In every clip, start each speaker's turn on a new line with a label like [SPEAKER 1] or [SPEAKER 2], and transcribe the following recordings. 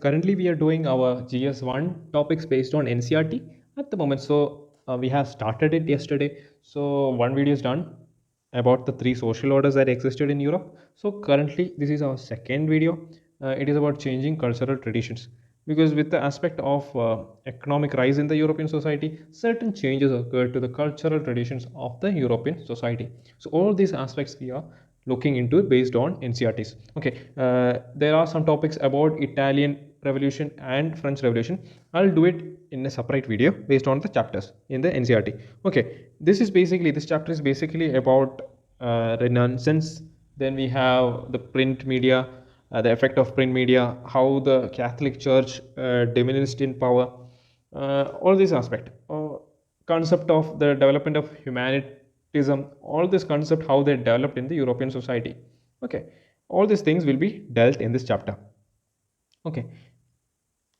[SPEAKER 1] currently we are doing our GS1 topics based on NCRT at the moment. So we have started it yesterday. So one video is done about the three social orders that existed in Europe. So currently this is our second video. It is about changing cultural traditions. Because with the aspect of economic rise in the European society, certain changes occurred to the cultural traditions of the European society. So all these aspects we are looking into based on NCRTs. Okay, there are some topics about Italian Revolution and French Revolution. I'll do it in a separate video based on the chapters in the NCRT. Okay, this chapter is basically about Renaissance. Then we have the print media, the effect of print media, how the Catholic Church diminished in power, all these aspect, concept of the development of humanism, all this concept how they developed in the European society. Okay, all these things will be dealt in this chapter. Okay,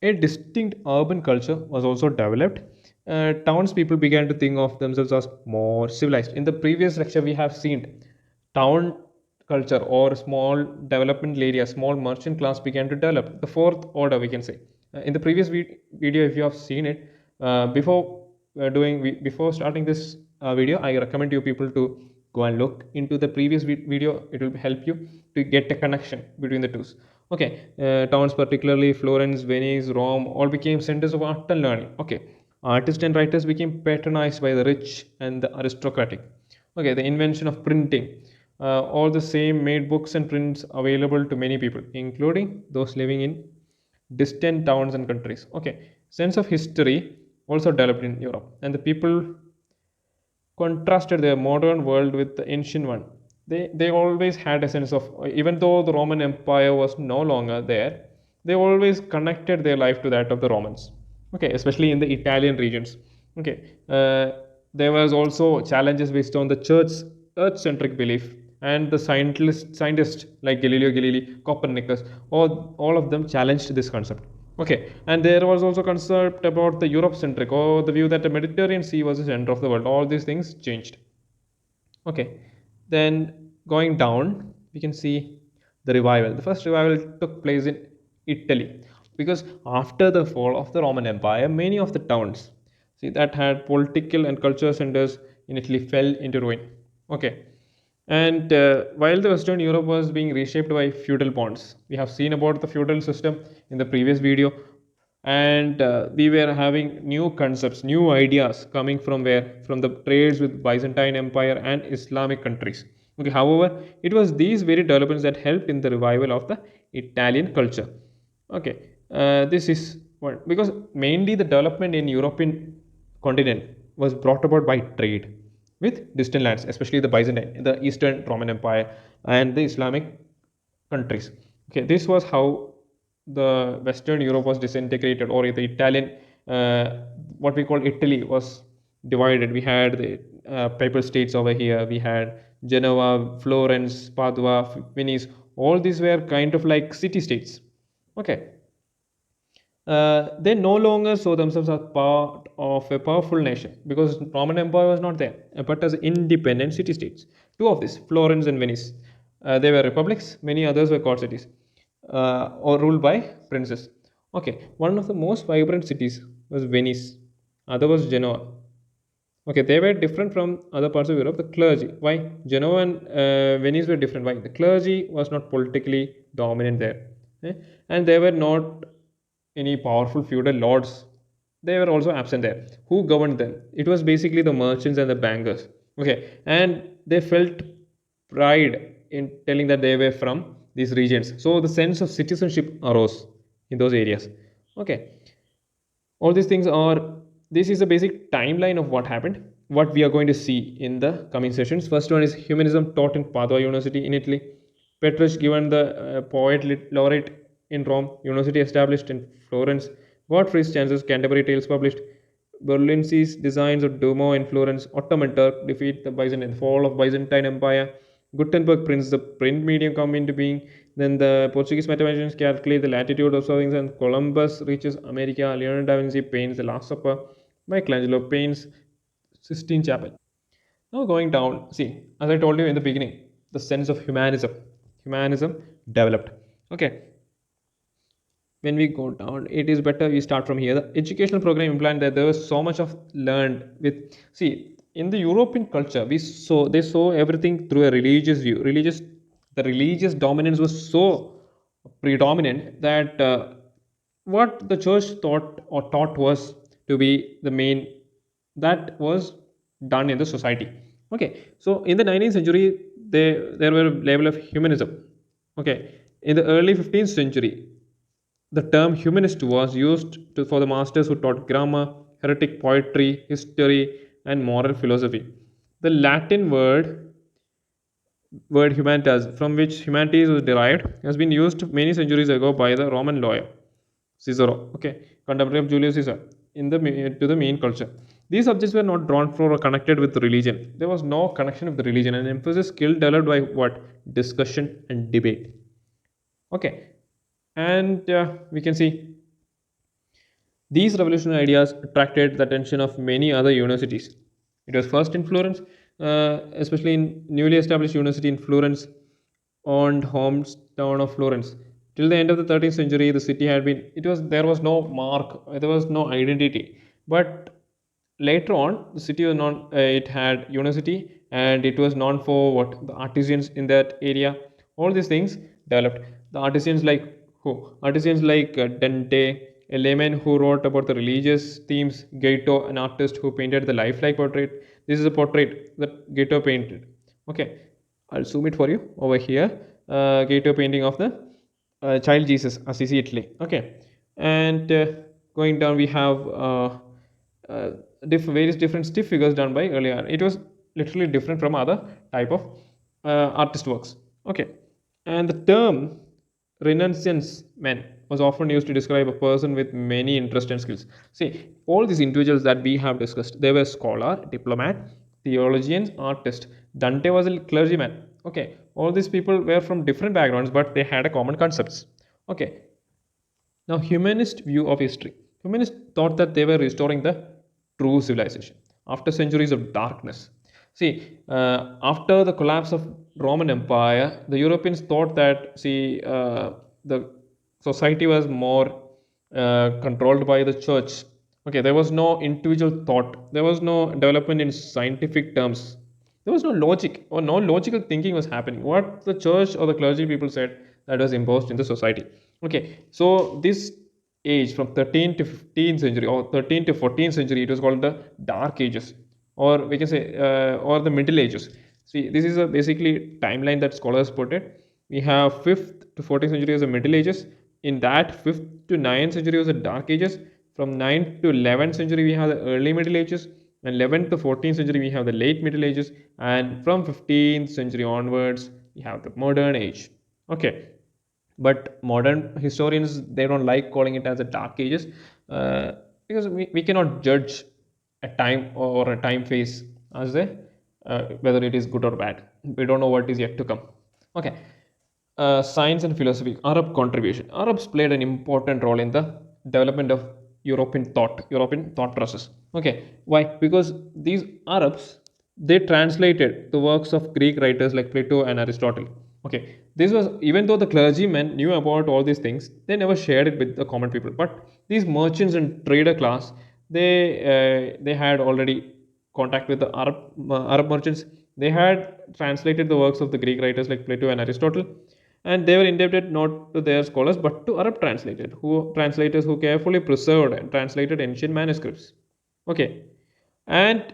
[SPEAKER 1] a distinct urban culture was also developed. Townspeople began to think of themselves as more civilized. In the previous lecture, we have seen town culture or small development area, small merchant class began to develop. The fourth order, we can say. In the previous video, if you have seen it, before starting this video, I recommend you people to go and look into the previous video. It will help you to get a connection between the two. Okay, towns particularly Florence, Venice, Rome all became centers of art and learning. Okay, artists and writers became patronized by the rich and the aristocratic. Okay, the invention of printing, all the same made books and prints available to many people, including those living in distant towns and countries. Okay, sense of history also developed in Europe, and the people contrasted their modern world with the ancient one. They always had a sense of, even though the Roman Empire was no longer there, they always connected their life to that of the Romans. Okay, especially in the Italian regions. Okay, there was also challenges based on the church's earth-centric belief, and the scientists like Galileo Galilei, Copernicus, all of them challenged this concept. Okay, and there was also concept about the Europe-centric, or the view that the Mediterranean Sea was the center of the world. All these things changed. Okay, then going down, we can see the revival. The first revival took place in Italy, because after the fall of the Roman Empire, many of the towns, see, that had political and cultural centers in Italy fell into ruin. Okay, and while the Western Europe was being reshaped by feudal bonds, we have seen about the feudal system in the previous video, and we were having new concepts, new ideas coming from where? From the trades with Byzantine Empire and Islamic countries. Okay, however, it was these very developments that helped in the revival of the Italian culture. Okay, this is what, because mainly the development in European continent was brought about by trade with distant lands, especially the Byzantine, the Eastern Roman Empire, and the Islamic countries. Okay, this was how the Western Europe was disintegrated, or the Italian, what we call Italy, was divided. We had the papal states over here. We had Genoa, Florence, Padua, Venice. All these were kind of like city states. Okay, they no longer saw themselves as part of a powerful nation, because Roman Empire was not there, but as independent city states. Two of these, Florence and Venice, they were republics. Many others were court cities, or ruled by princes. Okay, one of the most vibrant cities was Venice. Other was Genoa. Okay, they were different from other parts of Europe. The clergy, why Genoa and Venice were different? Why? The clergy was not politically dominant there, and they were not any powerful feudal lords. They were also absent there. Who governed them? It was basically the merchants and the bankers. Okay, and they felt pride in telling that they were from these regions. So the sense of citizenship arose in those areas. Okay, all these things are, this is a basic timeline of what happened, what we are going to see in the coming sessions. First one is humanism taught in Padua University in Italy. Petrus given the poet laureate in Rome. University established in Florence. Godfrey's chances, Canterbury Tales published. Berlinski's designs of Duomo in Florence. Ottoman Turk defeat the Byzantine, fall of Byzantine Empire. Gutenberg prints, the print medium come into being. Then the Portuguese mathematicians calculate the latitude of surveying, and Columbus reaches America. Leonardo da Vinci paints the Last Supper. Michelangelo paints Sistine Chapel. Now going down, see, as I told you in the beginning, the sense of humanism developed. Okay, when we go down, it is better we start from here. The educational program implied that there was so much of learned with, see, in the European culture, they saw everything through a religious view. The religious dominance was so predominant that what the church thought or taught was to be the main, that was done in the society. Okay, so in the 19th century, there were a level of humanism. Okay, in the early 15th century, the term humanist was used for the masters who taught grammar, heretic poetry, history, and moral philosophy. The Latin word humanitas, from which humanities was derived, has been used many centuries ago by the Roman lawyer Cicero, okay, contemporary of Julius Caesar, in the to the main culture. These subjects were not drawn for or connected with religion. There was no connection with the religion, and emphasis skill developed by what? Discussion and debate. Okay, and we can see these revolutionary ideas attracted the attention of many other universities. It was first in Florence, especially in newly established university in Florence, owned hometown of Florence. Till the end of the 13th century, the city had been, there was no mark, there was no identity. But later on, the city was known, it had university, and it was known for what? The artisans in that area. All these things developed. The artisans like who? Artisans like Dante, a layman who wrote about the religious themes, Gato, an artist who painted the lifelike portrait. This is a portrait that Gato painted. Okay, I'll zoom it for you over here. Gato painting of the child Jesus, Assisi, Italy. Okay, and going down, we have various different stiff figures done by earlier. It was literally different from other type of artist works. Okay, and the term Renaissance man was often used to describe a person with many interests and skills. See, all these individuals that we have discussed, they were scholar, diplomat, theologians, artist. Dante was a clergyman. Okay, all these people were from different backgrounds, but they had a common concepts. Okay, now humanist view of history. Humanists thought that they were restoring the true civilization after centuries of darkness. See, after the collapse of Roman Empire, the Europeans thought that, see, the society was more controlled by the church. Okay, there was no individual thought. There was no development in scientific terms. There was no logic or no logical thinking was happening. What the church or the clergy people said, that was imposed in the society. Okay, so this age from 13th to 15th century or 13th to 14th century, it was called the Dark Ages, or we can say, or the Middle Ages. See, this is a basically timeline that scholars put it. We have 5th to 14th century as the Middle Ages. In that 5th to 9th century was the Dark Ages. From 9th to 11th century we have the early Middle Ages, and 11th to 14th century we have the late Middle Ages, and from 15th century onwards we have the Modern Age. Okay, but modern historians, they don't like calling it as a Dark Ages, because we cannot judge a time or a time phase as a whether it is good or bad. We don't know what is yet to come. Okay, science and philosophy, Arab contribution. Arabs played an important role in the development of European thought process. Okay, why? Because these Arabs, they translated the works of Greek writers like Plato and Aristotle. Okay, this was, even though the clergymen knew about all these things, they never shared it with the common people. But these merchants and trader class, they had already contact with the Arab merchants. They had translated the works of the Greek writers like Plato and Aristotle, and they were indebted not to their scholars but to Arab translators who carefully preserved and translated ancient manuscripts. Okay, and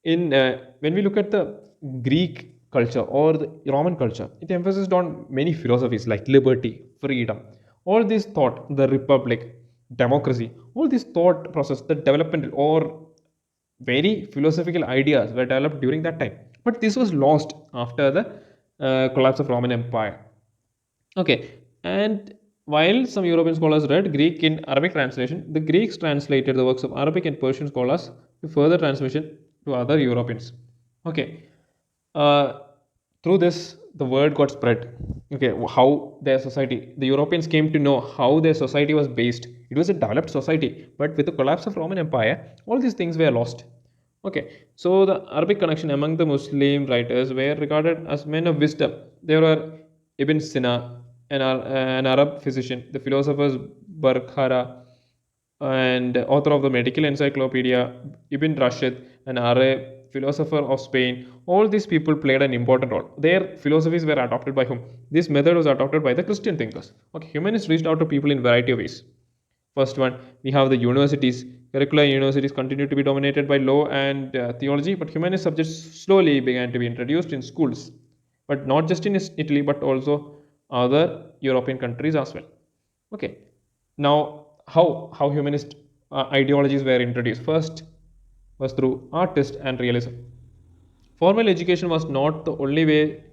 [SPEAKER 1] in when we look at the Greek culture or the Roman culture, it emphasized on many philosophies like liberty, freedom, all this thought, the republic, democracy, all this thought process, the development or very philosophical ideas were developed during that time. But this was lost after the collapse of Roman Empire. Okay, and while some European scholars read Greek in Arabic translation, the Greeks translated the works of Arabic and Persian scholars to further transmission to other Europeans. Okay, uh, through this, the word got spread. Okay, how their society, the Europeans came to know how their society was based. It was a developed society, but with the collapse of Roman Empire, all these things were lost. Okay, so the Arabic connection among the Muslim writers were regarded as men of wisdom. There were Ibn Sina, an Arab physician, the philosophers Barkhara, and author of the Medical Encyclopedia, Ibn Rashid, an Arab philosopher of Spain. All these people played an important role. Their philosophies were adopted by whom? This method was adopted by the Christian thinkers. Okay, humanists reached out to people in variety of ways. First one, we have the universities. Curricula universities continue to be dominated by law and theology, but humanist subjects slowly began to be introduced in schools. But not just in Italy, but also other European countries as well. Okay. Now, how humanist ideologies were introduced? First was through artist and realism. Formal education was not the only way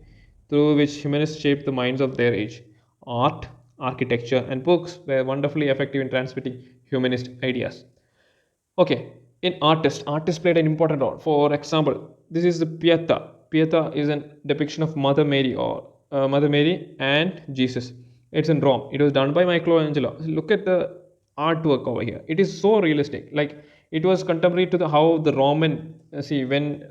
[SPEAKER 1] through which humanists shaped the minds of their age. Art, architecture, and books were wonderfully effective in transmitting humanist ideas. Okay, in artists played an important role. For example, this is the Pieta. Pieta is a depiction of Mother Mary and Jesus. It's in Rome. It was done by Michelangelo. Look at the artwork over here. It is so realistic. Like it was contemporary to the how the Roman see when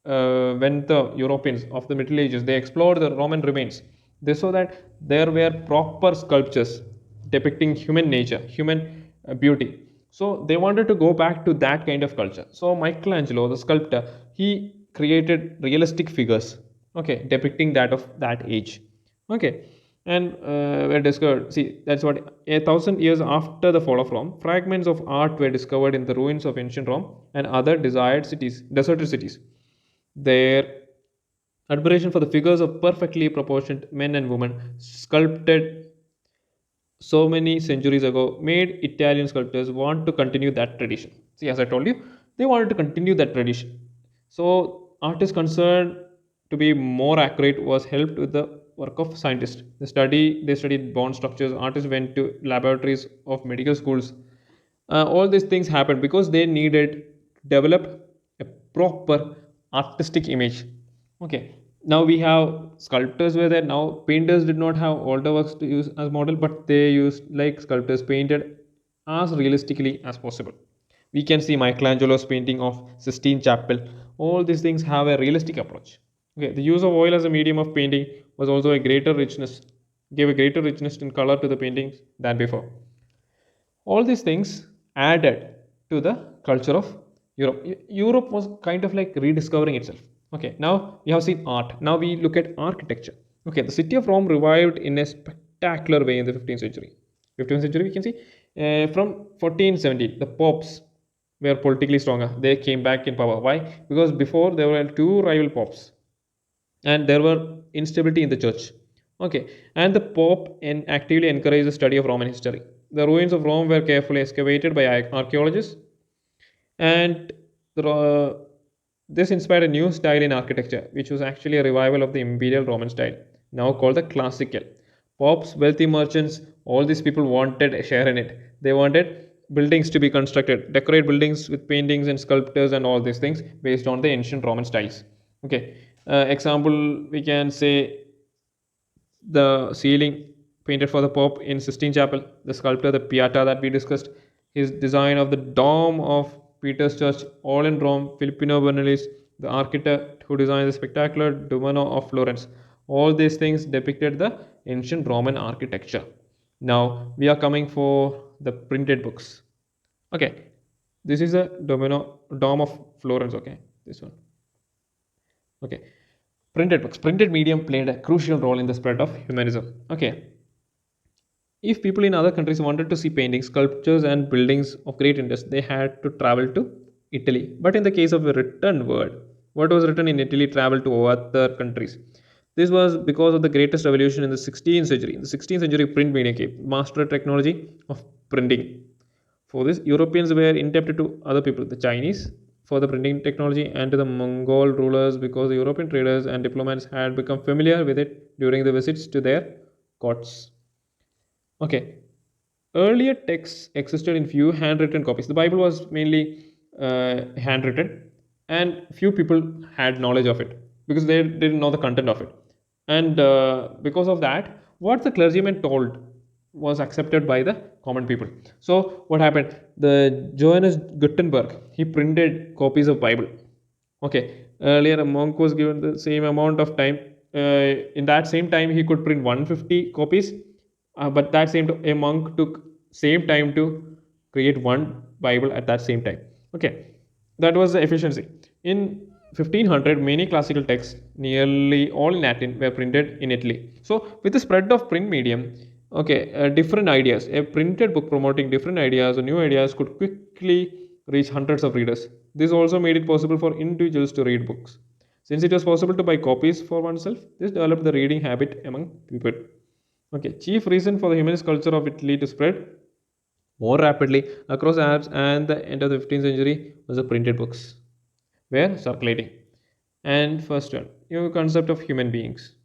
[SPEAKER 1] the Europeans of the Middle Ages they explored the Roman remains. They saw that there were proper sculptures depicting human nature, human beauty. So they wanted to go back to that kind of culture. So Michelangelo, the sculptor, he created realistic figures, okay, depicting that of that age, okay, and were discovered. See, that's what 1,000 years after the fall of Rome, fragments of art were discovered in the ruins of ancient Rome and other deserted cities. Their admiration for the figures of perfectly proportioned men and women sculpted so many centuries ago made Italian sculptors want to continue that tradition. See, as I told you, they wanted to continue that tradition. So, artists concerned to be more accurate was helped with the work of scientists. They studied bone structures. Artists went to laboratories of medical schools. All these things happened because they needed develop a proper artistic image. Okay, now we have sculptors were there. Now painters did not have older works to use as model, but they used like sculptors painted as realistically as possible. We can see Michelangelo's painting of Sistine Chapel. All these things have a realistic approach. Okay, the use of oil as a medium of painting was also a greater richness, gave a greater richness in color to the paintings than before. All these things added to the culture of Europe. Europe was kind of like rediscovering itself. Okay, now we have seen art. Now we look at architecture. Okay, the city of Rome revived in a spectacular way in the 15th century. 15th century, we can see from 1470, the popes were politically stronger. They came back in power. Why? Because before there were two rival popes and there were instability in the church. Okay, and the Pope actively encouraged the study of Roman history. The ruins of Rome were carefully excavated by archaeologists, and this inspired a new style in architecture, which was actually a revival of the imperial Roman style, now called the classical. Popes, wealthy merchants, all these people wanted a share in it. They wanted buildings to be constructed, decorate buildings with paintings and sculptures and all these things based on the ancient Roman styles. Okay, example we can say the ceiling painted for the Pope in Sistine Chapel, the sculptor, the Pieta that we discussed, his design of the dome of Peter's Church, all in Rome, Filippino Bernoullis, the architect who designed the spectacular Duomo of Florence. All these things depicted the ancient Roman architecture. Now we are coming for the printed books. Okay, this is a Dome of Florence. Okay, this one. Okay, printed books. Printed medium played a crucial role in the spread of humanism. Okay, if people in other countries wanted to see paintings, sculptures, and buildings of great interest, they had to travel to Italy. But in the case of a written word, what was written in Italy traveled to other countries. This was because of the greatest revolution in the 16th century. In the 16th century, print media came, master technology of printing. For this, Europeans were indebted to other people, the Chinese, for the printing technology, and to the Mongol rulers because the European traders and diplomats had become familiar with it during the visits to their courts. Okay, earlier texts existed in few handwritten copies. The Bible was mainly handwritten, and few people had knowledge of it because they didn't know the content of it. And because of that, what the clergyman told was accepted by the common people. So what happened? The Johannes Gutenberg he printed copies of Bible. Okay, earlier a monk was given the same amount of time. In that same time, he could print 150 copies, but that same a monk took same time to create one Bible at that same time. Okay, that was the efficiency. In 1500, many classical texts, nearly all in Latin, were printed in Italy. So with the spread of print medium, okay, different ideas, a printed book promoting different ideas or new ideas could quickly reach hundreds of readers. This also made it possible for individuals to read books. Since it was possible to buy copies for oneself, this developed the reading habit among people. Okay, chief reason for the humanist culture of Italy to spread more rapidly across Alps and the end of the 15th century was the printed books were circulating. And first one, your concept of human beings.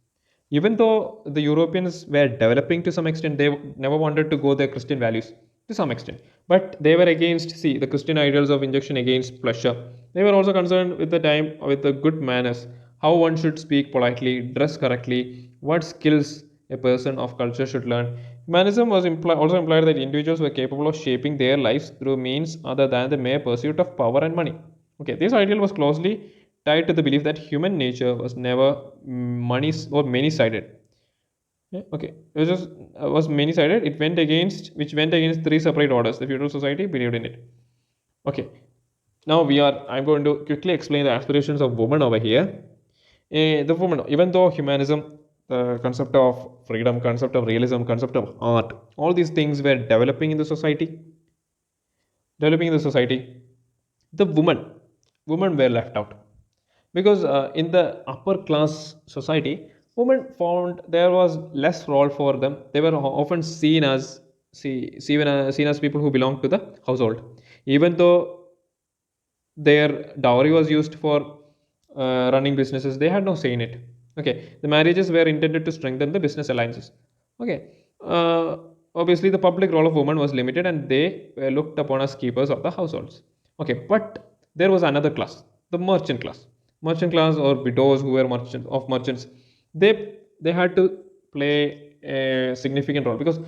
[SPEAKER 1] Even though the Europeans were developing to some extent, they never wanted to go their Christian values to some extent. But they were against, see, the Christian ideals of injunction against pleasure. They were also concerned with the time, with the good manners, how one should speak politely, dress correctly, what skills a person of culture should learn. Humanism was also implied that individuals were capable of shaping their lives through means other than the mere pursuit of power and money. Okay, this ideal was closely tied to the belief that human nature was never money or many-sided. Yeah, okay, it was many-sided. It went against which went against three separate orders. The feudal society believed in it. Okay, now I'm going to quickly explain the aspirations of women over here. The woman, even though humanism, the concept of freedom, concept of realism, concept of art, all these things were developing in the society, the women were left out because in the upper class society, women found there was less role for them. They were often seen as people who belong to the household, even though their dowry was used for running businesses. They had no say in it. Okay, the marriages were intended to strengthen the business alliances. Okay, obviously the public role of women was limited and they were looked upon as keepers of the households. Okay, but there was another class, the merchant class or widows who were merchants. They had to play a significant role because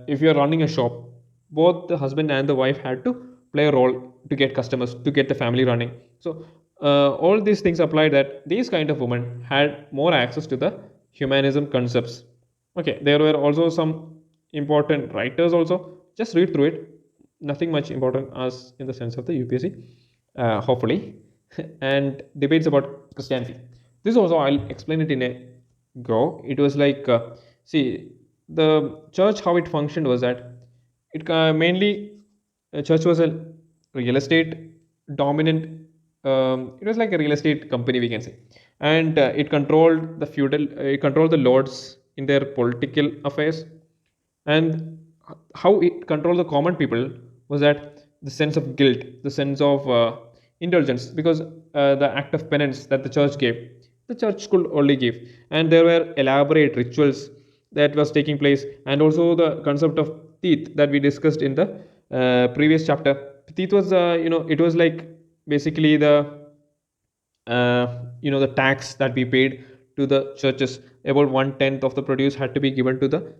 [SPEAKER 1] if you are running a shop, both the husband and the wife had to play a role to get customers, to get the family running. So all these things apply that these kind of women had more access to the humanism concepts. Okay, there were also some important writers also. Just read through it. Nothing much important as in the sense of the UPSC, hopefully. And debates about Christianity. This also I'll explain it in a go. It was like, see, the church, how it functioned was that it mainly church was a real estate dominant. It was like a real estate company, we can say, and it controlled the it controlled the lords in their political affairs, and how it controlled the common people was that the sense of guilt, the sense of indulgence, because the act of penance that the church could only give, and there were elaborate rituals that was taking place, and also the concept of teeth that we discussed in the previous chapter. Teeth was, it was like basically the tax that we paid to the churches. About 1/10 of the produce had to be given to the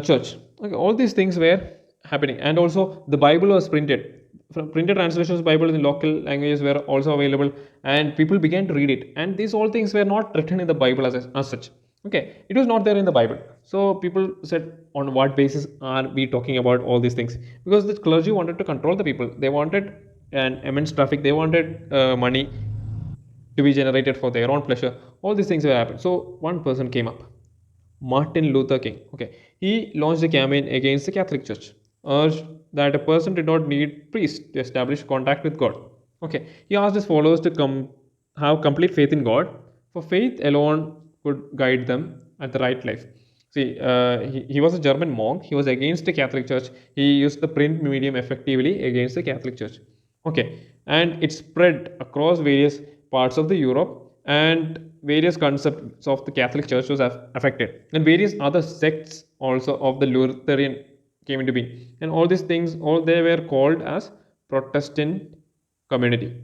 [SPEAKER 1] church. Okay, all these things were happening, and also the Bible was printed. From printed translations of Bible in local languages were also available, and people began to read it. And these all things were not written in the Bible as such. Okay, it was not there in the Bible. So people said, on what basis are we talking about all these things? Because the clergy wanted to control the people. They wanted an immense traffic. They wanted money to be generated for their own pleasure. All these things were happening. So one person came up, Martin Luther King. Okay, he launched a campaign against the Catholic Church, urged that a person did not need priests to establish contact with God. Okay, he asked his followers to have complete faith in God, for faith alone could guide them at the right life. See, he was a German monk. He was against the Catholic Church. He used the print medium effectively against the Catholic Church. Okay, and it spread across various parts of the Europe, and various concepts of the Catholic Church was affected, and various other sects also of the Lutheran came into being, and all these things, all they were called as Protestant community.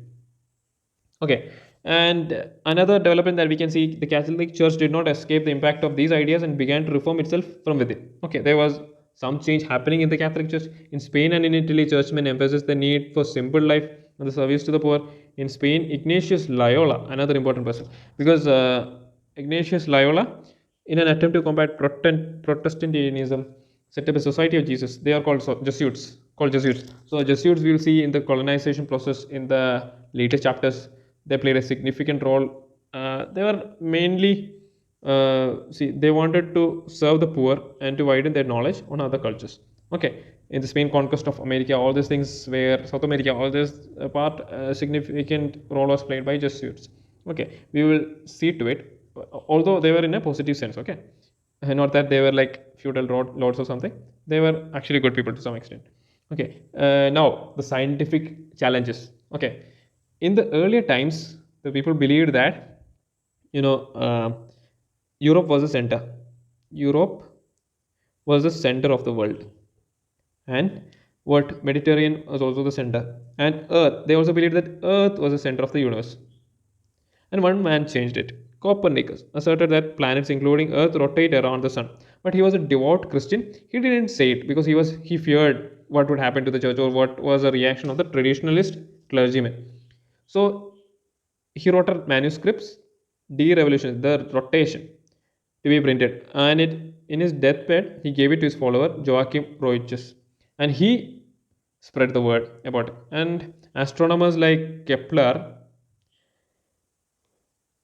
[SPEAKER 1] Okay, and another development that we can see, the Catholic Church did not escape the impact of these ideas and began to reform itself from within. Okay, there was some change happening in the Catholic Church. In Spain and in Italy, churchmen emphasized the need for simple life and the service to the poor. In Spain, Ignatius Loyola, another important person, because Ignatius Loyola, in an attempt to combat Protestantism, set up a society of Jesus. They are called Jesuits. Called Jesuits. So Jesuits we will see in the colonization process in the later chapters. They played a significant role. They were mainly they wanted to serve the poor and to widen their knowledge on other cultures. Okay, in the Spain conquest of America, all these things were South America, all this part significant role was played by Jesuits. Okay, we will see to it, although they were in a positive sense. Okay, not that they were like feudal lords or something. They were actually good people to some extent. Okay, now the scientific challenges. Okay, in the earlier times, the people believed that you know Europe was the center. Europe was the center of the world, and what Mediterranean was also the center, and Earth. They also believed that Earth was the center of the universe. And one man changed it. Copernicus asserted that planets, including Earth, rotate around the sun. But he was a devout Christian. He didn't say it because he feared what would happen to the church or what was the reaction of the traditionalist clergymen. So he wrote a manuscripts, de-revolution, the rotation, to be printed. And in his deathbed, he gave it to his follower Joachim Roiches, and he spread the word about it. And astronomers like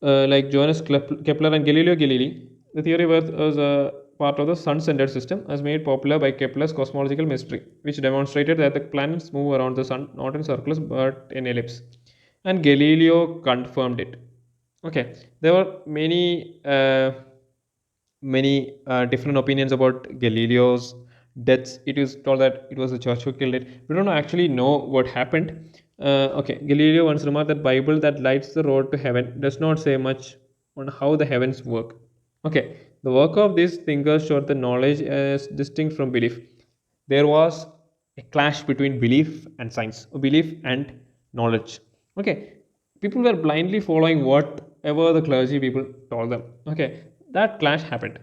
[SPEAKER 1] Johannes Kepler and Galileo Galilei, the theory was a part of the sun-centered system as made popular by Kepler's cosmological mystery, which demonstrated that the planets move around the sun not in circles but in ellipse. And Galileo confirmed it. Okay, there were many different opinions about Galileo's deaths. It is told that it was the church who killed it. We don't actually know what happened. Okay, Galileo once remarked that Bible that lights the road to heaven does not say much on how the heavens work. Okay, the work of these thinkers showed the knowledge as distinct from belief. There was a clash between belief and science, or belief and knowledge. Okay, people were blindly following whatever the clergy people told them. Okay, that clash happened.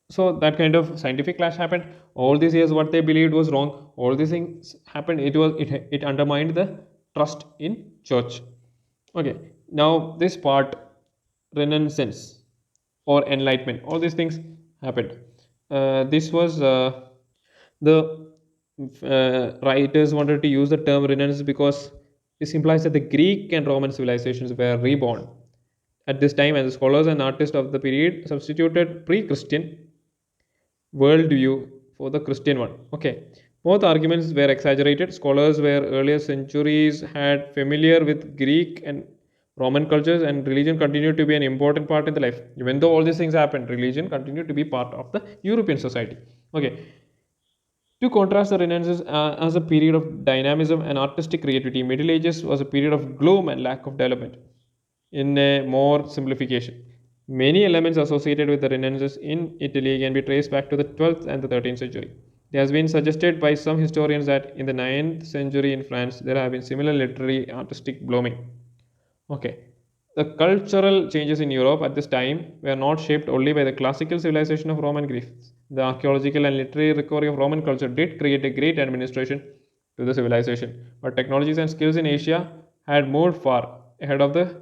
[SPEAKER 1] So that kind of scientific clash happened. All these years what they believed was wrong, all these things happened. It undermined the trust in church. Okay, now this part, renaissance or enlightenment, all these things happened. This was the writers wanted to use the term renaissance because this implies that the Greek and Roman civilizations were reborn at this time, and the scholars and artists of the period substituted pre-Christian worldview for the Christian one. Okay, both arguments were exaggerated. Scholars were earlier centuries had familiar with Greek and Roman cultures, and religion continued to be an important part in the life. Even though all these things happened, religion continued to be part of the European society. Okay, to contrast the Renaissance as a period of dynamism and artistic creativity, Middle Ages was a period of gloom and lack of development. In a more simplification, many elements associated with the Renaissance in Italy can be traced back to the 12th and the 13th century. It has been suggested by some historians that in the 9th century in France there have been similar literary artistic blooming. Okay, the cultural changes in Europe at this time were not shaped only by the classical civilization of Rome and Greece. The archaeological and literary recovery of Roman culture did create a great administration to the civilization, but technologies and skills in Asia had moved far ahead of the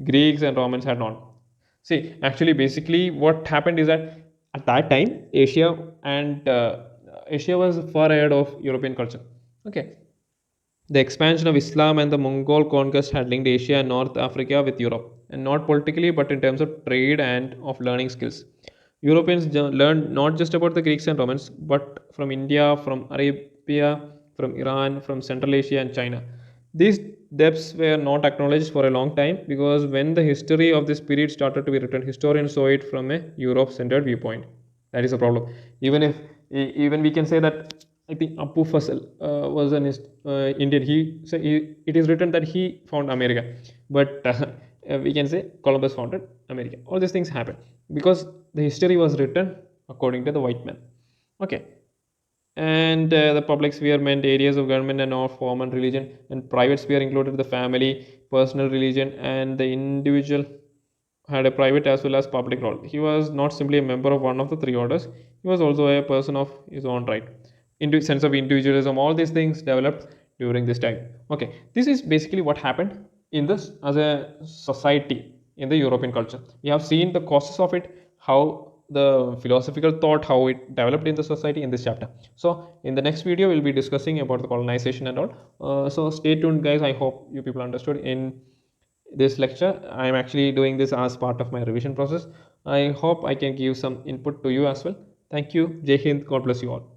[SPEAKER 1] Greeks and Romans had not. See, actually, basically, what happened is that at that time, Asia was far ahead of European culture. Okay, the expansion of Islam and the Mongol conquest had linked Asia and North Africa with Europe, and not politically, but in terms of trade and of learning skills. Europeans learned not just about the Greeks and Romans, but from India, from Arabia, from Iran, from Central Asia, and China. These depths were not acknowledged for a long time because when the history of this period started to be written, historians saw it from a Europe-centered viewpoint. That is a problem. Even we can say that I think Apu Fasal was an Indian. It is written that he found America, but we can say Columbus founded America. All these things happen because the history was written according to the white man. Okay, and the public sphere meant areas of government and of formal religion, and private sphere included the family, personal religion, and the individual had a private as well as public role. He was not simply a member of one of the three orders, he was also a person of his own right. Sense of individualism, all these things developed during this time. Okay, this is basically what happened in this as a society in the European culture. We have seen the causes of it, how the philosophical thought, how it developed in the society in this chapter. So in the next video, we'll be discussing about the colonization and all. So stay tuned, guys. I hope you people understood in this lecture. I'm actually doing this as part of my revision process. I hope I can give some input to you as well. Thank you. Jai Hind. God bless you all.